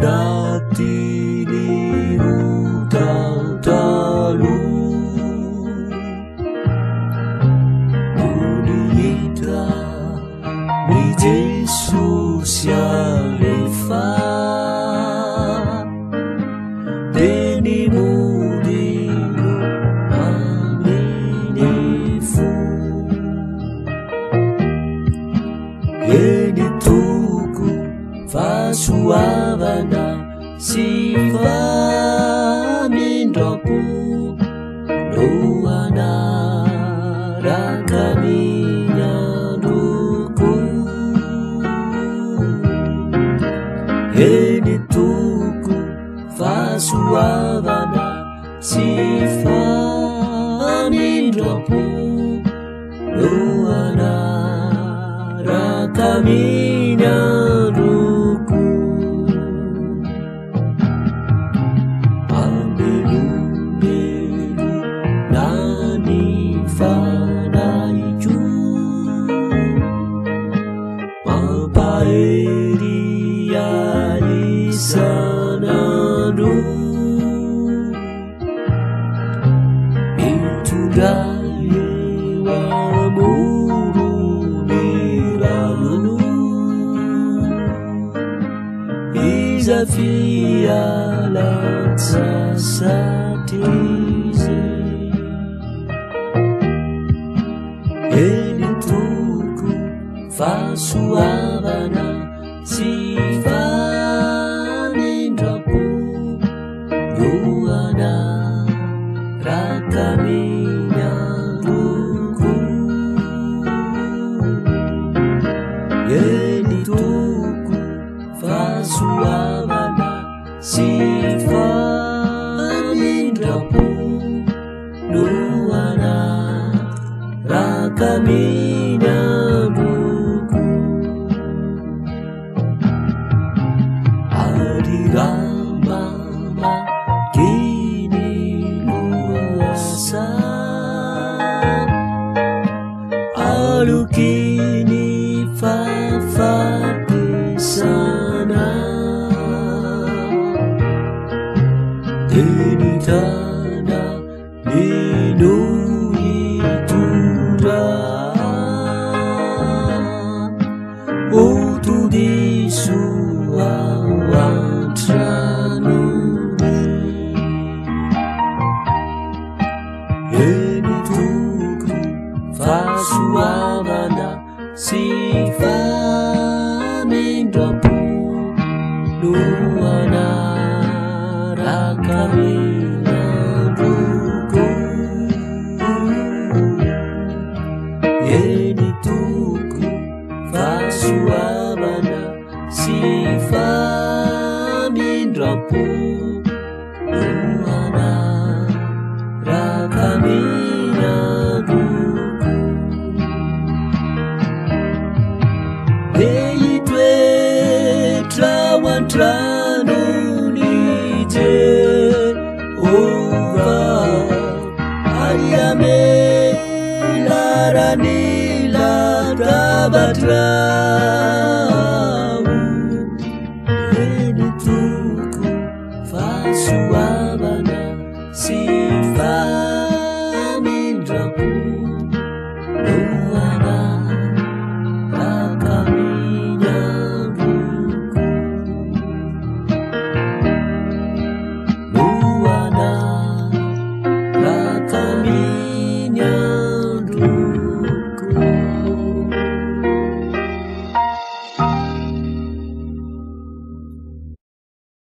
Menatili utau-talu Unita mi Jesus yang lefa Deni mudimu aminifu Yeni tuku fasuavana sifa mindoku doana rakaminya duku Yeni tuku fasuavana sifa mindoku doana rakaminya duku Ambelu-belu nani fanaiku Mapaeria isanadu Intudaye wa muru niranu Izafia laksa satize Eni tuku fasuavana sifa mindaku Ruana rakaminya duku Eni tuku fasuavana sifa mindaku Ruana rakaminya duku Adirama kini luasa Alu kini fafati sana Deni tanah lindungi Tuhan Untuk disuawan tranuni Yeni tuku fasuavana sifa mindaku Nuana rakaminya duku Yeni tuku fasuavana sifa mindaku Nuana rakaminya duku Eitwe trawan tranuni Jehovah Ariame larani la tabatra